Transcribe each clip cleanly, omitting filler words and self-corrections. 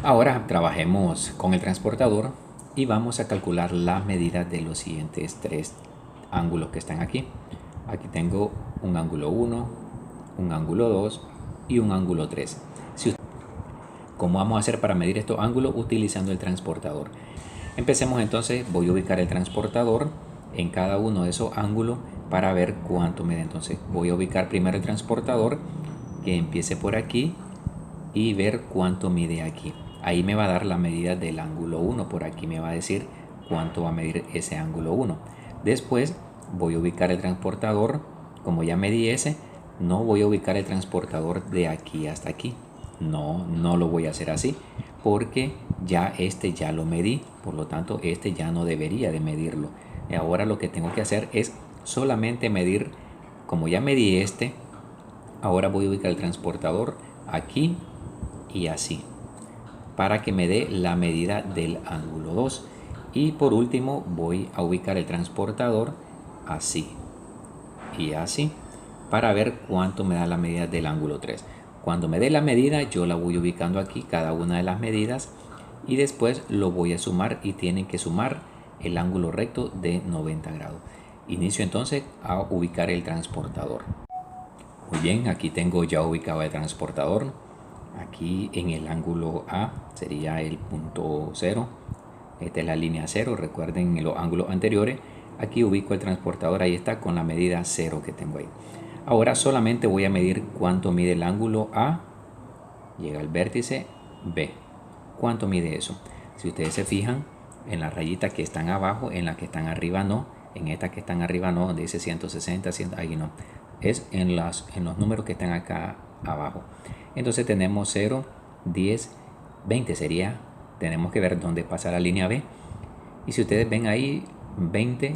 Ahora trabajemos con el transportador y vamos a calcular la medida de los siguientes tres ángulos que están aquí. Aquí tengo un ángulo 1, un ángulo 2 y un ángulo 3. ¿Cómo vamos a hacer para medir estos ángulos? Utilizando el transportador. Empecemos entonces, voy a ubicar el transportador en cada uno de esos ángulos para ver cuánto mide. Entonces voy a ubicar primero el transportador que empiece por aquí y ver cuánto mide aquí. Ahí me va a dar la medida del ángulo 1. Por aquí me va a decir cuánto va a medir ese ángulo 1. Después voy a ubicar el transportador. Como ya medí ese, no voy a ubicar el transportador de aquí hasta aquí. No lo voy a hacer así porque ya ya lo medí. Por lo tanto, ya no debería de medirlo. Y ahora lo que tengo que hacer es solamente medir. Como ya medí ahora voy a ubicar el transportador aquí y así para que me dé la medida del ángulo 2. Y por último voy a ubicar el transportador así y así para ver cuánto me da la medida del ángulo 3. Cuando me dé la medida yo la voy ubicando aquí cada una de las medidas y después lo voy a sumar y tienen que sumar el ángulo recto de 90 grados. Inicio entonces a ubicar el transportador. Muy bien, aquí tengo ya ubicado el transportador. Aquí en el ángulo A sería el punto 0. Esta es la línea 0. Recuerden en los ángulos anteriores. Aquí ubico el transportador. Ahí está con la medida 0 que tengo ahí. Ahora solamente voy a medir cuánto mide el ángulo A. Llega al vértice B. ¿Cuánto mide eso? Si ustedes se fijan en las rayitas que están abajo, en las que están arriba no. En estas que están arriba no, donde dice 160, 100, ahí no. Es en los números que están acá abajo. Entonces tenemos 0, 10, 20 sería. Tenemos que ver dónde pasa la línea B. Y si ustedes ven ahí 20,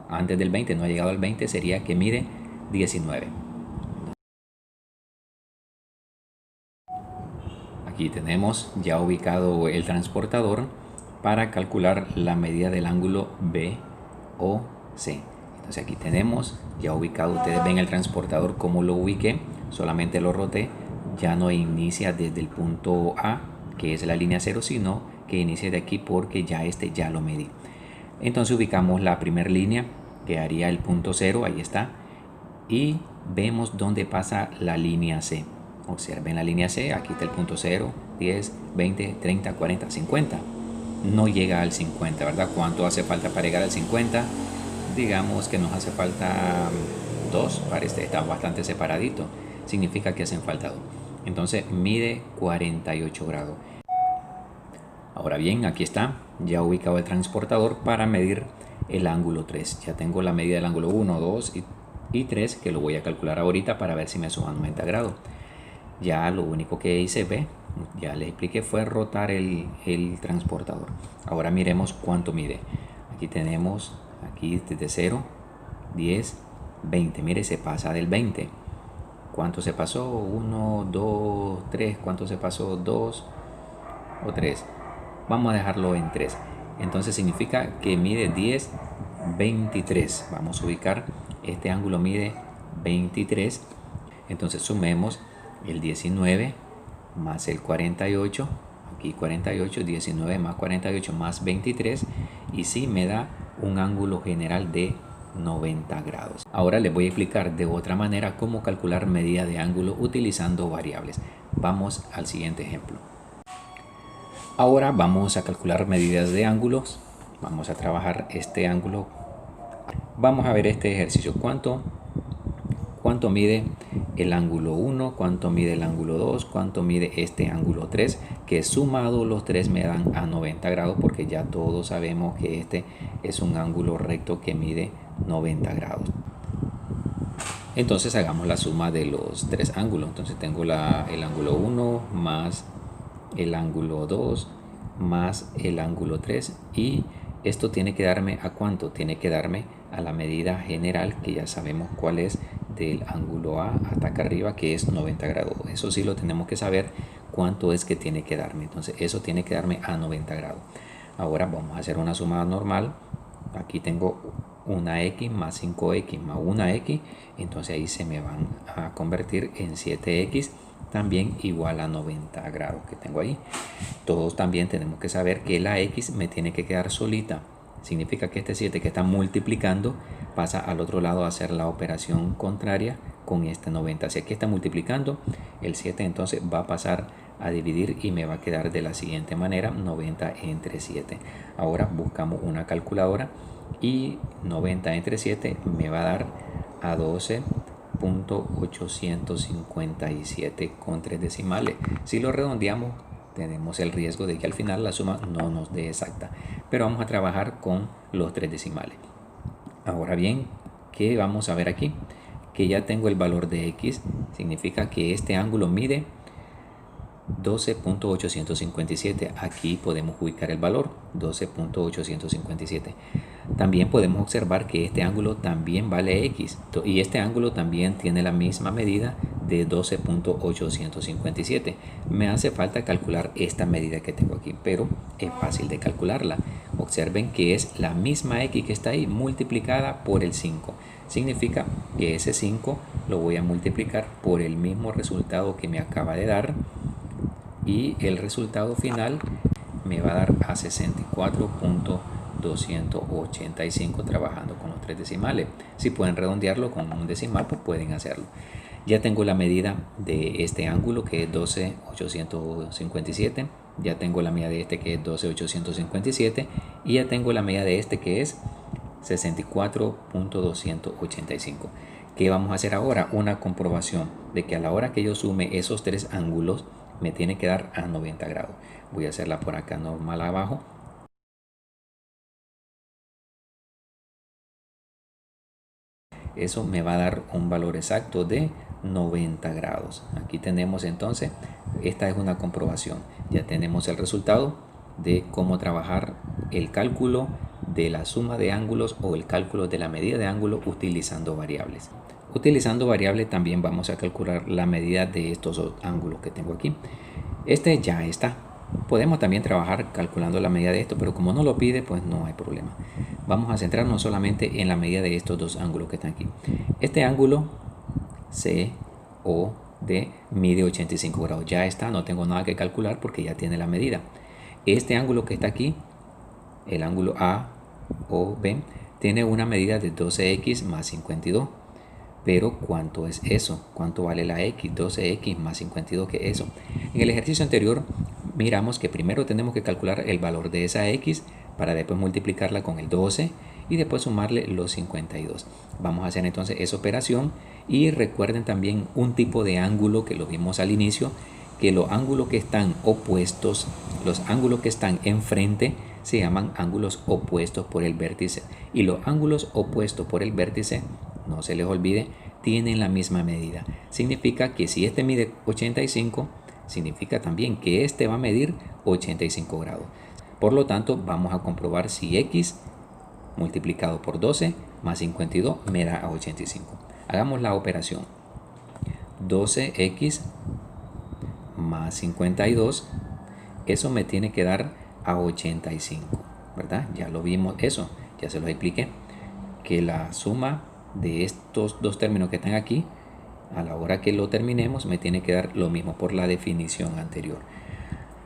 antes del 20, no ha llegado al 20, sería que mide 19. Aquí tenemos ya ubicado el transportador para calcular la medida del ángulo B o C. Entonces aquí tenemos ya ubicado, ustedes ven el transportador como lo ubiqué, solamente lo roté, ya no inicia desde el punto A, que es la línea 0, sino que inicia de aquí porque ya ya lo medí. Entonces ubicamos la primera línea que haría el punto 0, ahí está, y vemos dónde pasa la línea C. Observen la línea C, aquí está el punto 0, 10, 20, 30, 40, 50. No llega al 50, ¿verdad? ¿Cuánto hace falta para llegar al 50? Digamos que nos hace falta 2, parece, está bastante separadito. Significa que hacen falta 2. Entonces mide 48 grados. Ahora bien, aquí está, ya ubicado el transportador para medir el ángulo 3. Ya tengo la medida del ángulo 1, 2 y 3 que lo voy a calcular ahorita para ver si me suman 90 grados. Ya lo único que hice, ya les expliqué, fue rotar el transportador. Ahora miremos cuánto mide. Aquí tenemos, aquí desde 0, 10, 20. Mire, se pasa del 20. ¿Cuánto se pasó? 1, 2, 3. ¿Cuánto se pasó? 2 o 3. Vamos a dejarlo en 3. Entonces significa que mide 10, 23. Vamos a ubicar, este ángulo mide 23. Entonces sumemos el 19 más el 48. Aquí 48, 19 más 48 más 23. Y sí me da un ángulo general de 90 grados. Ahora les voy a explicar de otra manera cómo calcular medida de ángulo utilizando variables. Vamos al siguiente ejemplo. Ahora vamos a calcular medidas de ángulos. Vamos a trabajar este ángulo. Vamos a ver este ejercicio. ¿Cuánto mide el ángulo 1? ¿Cuánto mide el ángulo 2? ¿Cuánto mide este ángulo 3? Que sumado los tres me dan a 90 grados porque ya todos sabemos que este es un ángulo recto que mide 90 grados. Entonces hagamos la suma de los tres ángulos. Entonces tengo el ángulo 1 más el ángulo 2 más el ángulo 3 y esto tiene que darme a cuánto, tiene que darme a la medida general que ya sabemos cuál es del ángulo A hasta acá arriba, que es 90 grados. Eso sí lo tenemos que saber cuánto es que tiene que darme. Entonces eso tiene que darme a 90 grados. Ahora vamos a hacer una suma normal. Aquí tengo una X más 5X más una X, entonces ahí se me van a convertir en 7X también igual a 90 grados que tengo ahí. Todos también tenemos que saber que la X me tiene que quedar solita. Significa que este 7 que está multiplicando pasa al otro lado a hacer la operación contraria con este 90. Si aquí está multiplicando, el 7 entonces va a pasar a dividir y me va a quedar de la siguiente manera: 90 entre 7. Ahora buscamos una calculadora y 90 entre 7 me va a dar a 12.857 con 3 decimales. Si lo redondeamos, tenemos el riesgo de que al final la suma no nos dé exacta, pero vamos a trabajar con los 3 decimales. Ahora bien, ¿qué vamos a ver aquí? Que ya tengo el valor de X, significa que este ángulo mide 12.857. Aquí podemos ubicar el valor 12.857. También podemos observar que este ángulo también vale X y este ángulo también tiene la misma medida de 12.857. Me hace falta calcular esta medida que tengo aquí, pero es fácil de calcularla. Observen que es la misma X que está ahí multiplicada por el 5. Significa que ese 5 lo voy a multiplicar por el mismo resultado que me acaba de dar, y el resultado final me va a dar a 64.285 trabajando con los 3 decimales. Si pueden redondearlo con un decimal, pues pueden hacerlo. Ya tengo la medida de este ángulo, que es 12.857. Ya tengo la medida de este, que es 12.857. Y ya tengo la medida de este, que es 64.285. ¿Qué vamos a hacer ahora? Una comprobación de que a la hora que yo sume esos 3 ángulos me tiene que dar a 90 grados. Voy a hacerla por acá normal abajo. Eso me va a dar un valor exacto de 90 grados. Aquí tenemos entonces, esta es una comprobación. Ya tenemos el resultado de cómo trabajar el cálculo de la suma de ángulos o el cálculo de la medida de ángulo utilizando variables. Utilizando variables también vamos a calcular la medida de estos dos ángulos que tengo aquí. Este ya está. Podemos también trabajar calculando la medida de esto, pero como no lo pide, pues no hay problema. Vamos a centrarnos solamente en la medida de estos dos ángulos que están aquí. Este ángulo COD mide 85 grados. Ya está, no tengo nada que calcular porque ya tiene la medida. Este ángulo que está aquí, el ángulo AOB, tiene una medida de 12x más 52. Pero ¿cuánto es eso? ¿Cuánto vale la X? 12x más 52, ¿qué es eso? En el ejercicio anterior miramos que primero tenemos que calcular el valor de esa X para después multiplicarla con el 12 y después sumarle los 52. Vamos a hacer entonces esa operación y recuerden también un tipo de ángulo que lo vimos al inicio, que los ángulos que están opuestos, los ángulos que están enfrente se llaman ángulos opuestos por el vértice, y los ángulos opuestos por el vértice, no se les olvide, tienen la misma medida. Significa que si este mide 85, significa también que este va a medir 85 grados. Por lo tanto, vamos a comprobar si X multiplicado por 12 más 52 me da a 85. Hagamos la operación. 12x más 52, eso me tiene que dar a 85, ¿verdad? Ya lo vimos eso, ya se lo expliqué, que la suma de estos dos términos que están aquí, a la hora que lo terminemos, me tiene que dar lo mismo por la definición anterior.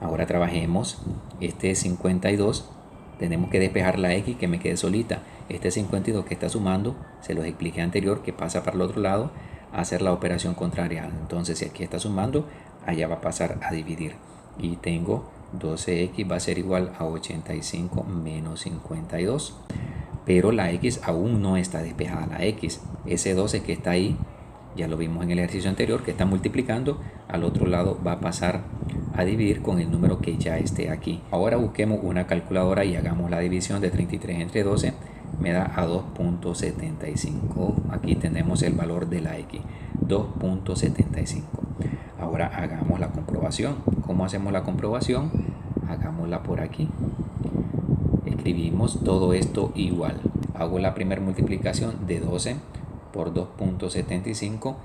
Ahora trabajemos este 52, tenemos que despejar la X que me quede solita. Este 52 que está sumando, se los expliqué anterior, que pasa para el otro lado a hacer la operación contraria. Entonces si aquí está sumando, allá va a pasar a dividir. Y tengo 12x va a ser igual a 85 menos 52. Pero la X aún no está despejada, la X. Ese 12 que está ahí, ya lo vimos en el ejercicio anterior, que está multiplicando, al otro lado va a pasar a dividir con el número que ya esté aquí. Ahora busquemos una calculadora y hagamos la división de 33 entre 12. Me da a 2.75. Aquí tenemos el valor de la X, 2.75. Ahora hagamos la comprobación. ¿Cómo hacemos la comprobación? Hagámosla por aquí. Escribimos todo esto igual. Hago la primera multiplicación de 12 por 2.75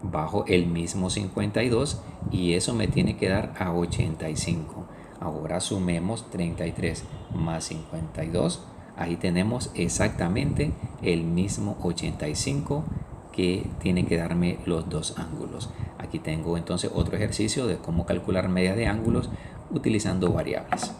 bajo el mismo 52 y eso me tiene que dar a 85. Ahora sumemos 33 más 52. Ahí tenemos exactamente el mismo 85 que tiene que darme los dos ángulos. Aquí tengo entonces otro ejercicio de cómo calcular medias de ángulos utilizando variables.